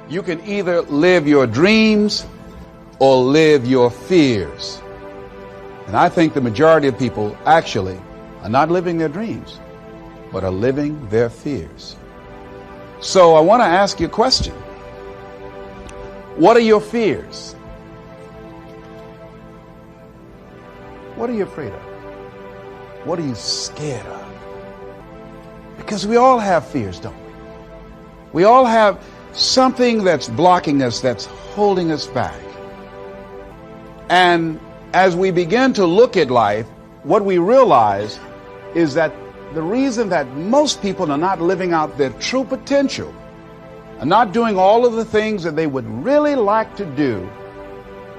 You can either live your dreams or live your fears. And I think the majority of people actually are not living their dreams, but are living their fears. So I want to ask you a question. What are your fears? What are you afraid of? What are you scared of? Because we all have fears, don't we? We all have something that's blocking us, that's holding us back. And as we begin to look at life, what we realize is that the reason that most people are not living out their true potential, are not doing all of the things that they would really like to do,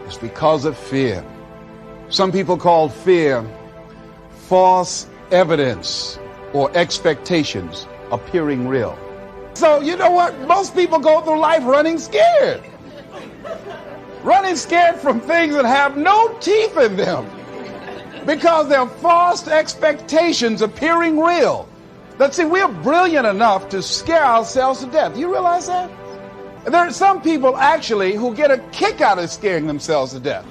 is because of fear. Some people call fear false evidence or expectations appearing real. So you know what? Most people go through life running scared. Running scared from things that have no teeth in them because they're false expectations appearing real. But see, we're brilliant enough to scare ourselves to death. Do you realize that? There are some people actually who get a kick out of scaring themselves to death.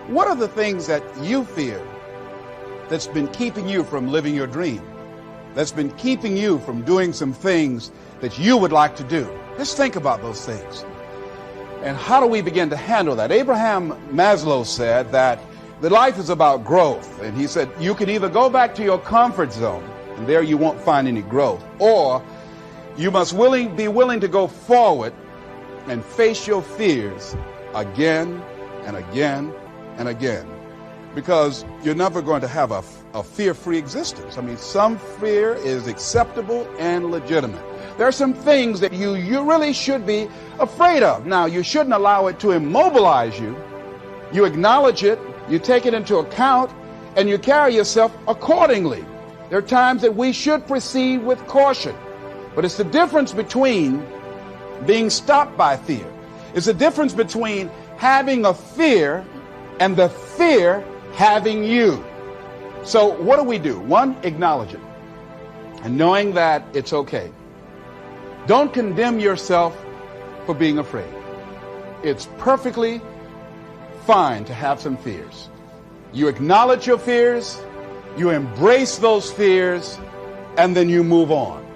What are the things that you fear that's been keeping you from living your dream? That's been keeping you from doing some things that you would like to do? Just think about those things. And how do we begin to handle that? Abraham Maslow said that life is about growth. And he said you can either go back to your comfort zone, and there you won't find any growth, or you must be willing to go forward and face your fears again and again and again, because you're never going to have a fear-free existence. I mean, some fear is acceptable and legitimate. There are some things that you really should be afraid of. Now, you shouldn't allow it to immobilize you. You acknowledge it, you take it into account, and you carry yourself accordingly. There are times that we should proceed with caution, but it's the difference between being stopped by fear. It's the difference between having a fear and the fear having you. So what do? One, acknowledge it, and knowing that it's okay. Don't condemn yourself for being afraid. It's perfectly fine to have some fears. You acknowledge your fears, you embrace those fears, and then you move on.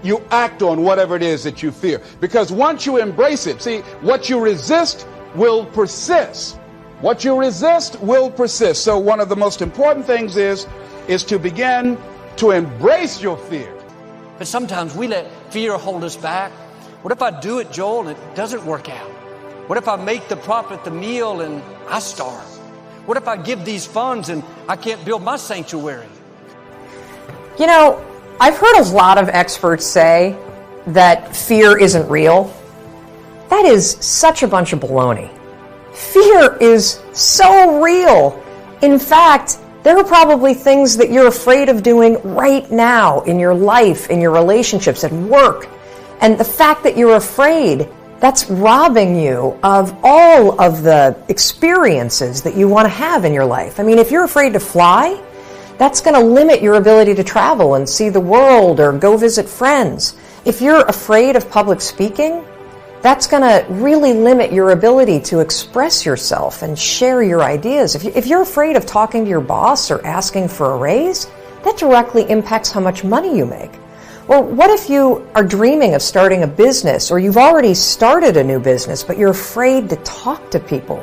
You act on whatever it is that you fear. Because once you embrace it, see, what you resist will persist. What you resist will persist. So one of the most important things is to begin to embrace your fear. But sometimes we let fear hold us back. What if I do it, Joel, and it doesn't work out? What if I make the profit the meal and I starve? What if I give these funds and I can't build my sanctuary? You know, I've heard a lot of experts say that fear isn't real. That is such a bunch of baloney. Fear is so real. In fact, there are probably things that you're afraid of doing right now in your life, in your relationships, at work. And the fact that you're afraid, that's robbing you of all of the experiences that you want to have in your life. I mean, if you're afraid to fly, that's going to limit your ability to travel and see the world or go visit friends. If you're afraid of public speaking, that's going to really limit your ability to express yourself and share your ideas. If you're afraid of talking to your boss or asking for a raise, that directly impacts how much money you make. Or what if you are dreaming of starting a business, or you've already started a new business, but you're afraid to talk to people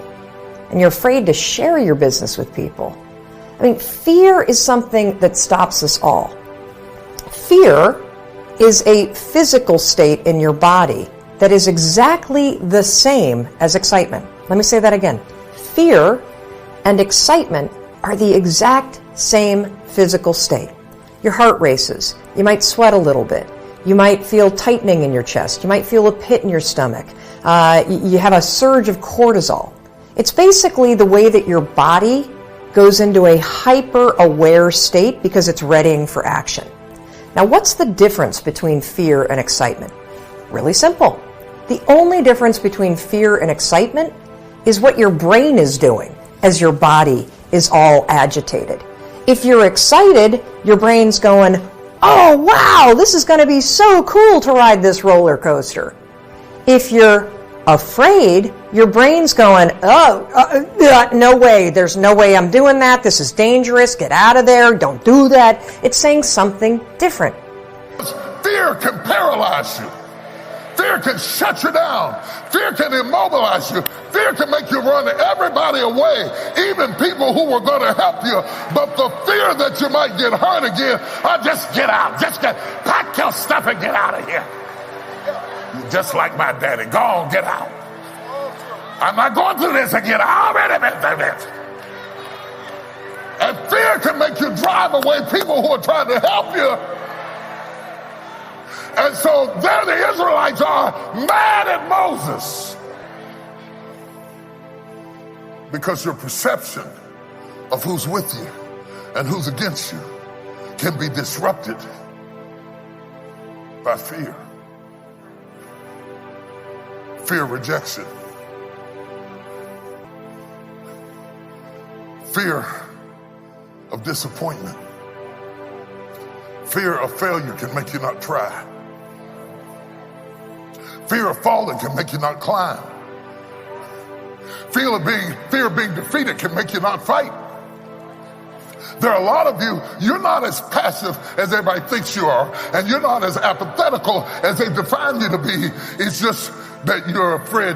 and you're afraid to share your business with people? I mean, fear is something that stops us all. Fear is a physical state in your body that is exactly the same as excitement. Let me say that again. Fear and excitement are the exact same physical state. Your heart races. You might sweat a little bit. You might feel tightening in your chest. You might feel a pit in your stomach. You have a surge of cortisol. It's basically the way that your body goes into a hyper-aware state because it's readying for action. Now, what's the difference between fear and excitement? Really simple. The only difference between fear and excitement is what your brain is doing as your body is all agitated. If you're excited, your brain's going, oh, wow, this is going to be so cool to ride this roller coaster. If you're Afraid, your brain's going, no way, there's no way I'm doing that, this is dangerous, get out of there, don't do that. It's saying something different. Fear can paralyze you. Fear can shut you down. Fear can immobilize you. Fear can make you run everybody away, even people who were going to help you. But the fear that you might get hurt again, just get out. Pack your stuff and get out of here. Just like my daddy. Go on, get out. I'm not going through this again. I already been through this. And fear can make you drive away people who are trying to help you. And so there the Israelites are mad at Moses. Because your perception of who's with you and who's against you can be disrupted by fear. Fear of rejection. Fear of disappointment. Fear of failure can make you not try. Fear of falling can make you not climb. Fear of being defeated can make you not fight. There are a lot of you, you're not as passive as everybody thinks you are, and you're not as apathetical as they define you to be. It's just that you're afraid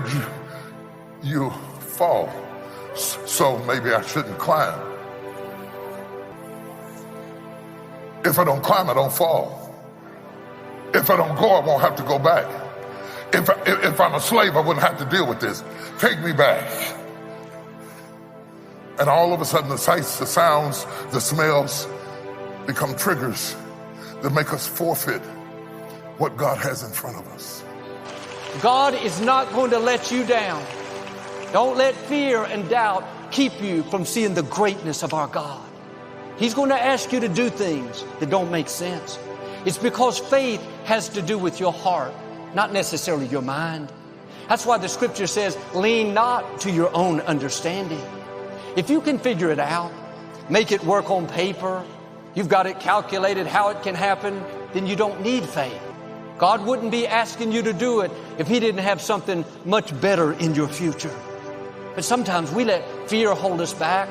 you fall. So maybe I shouldn't climb. If I don't climb, I don't fall. If I don't go, I won't have to go back. If I'm a slave, I wouldn't have to deal with this. Take me back. And all of a sudden, the sights, the sounds, the smells become triggers that make us forfeit what God has in front of us. God is not going to let you down. Don't let fear and doubt keep you from seeing the greatness of our God. He's going to ask you to do things that don't make sense. It's because faith has to do with your heart, not necessarily your mind. That's why the scripture says, lean not to your own understanding. If you can figure it out, make it work on paper, you've got it calculated how it can happen, then you don't need faith. God wouldn't be asking you to do it if He didn't have something much better in your future. But sometimes we let fear hold us back.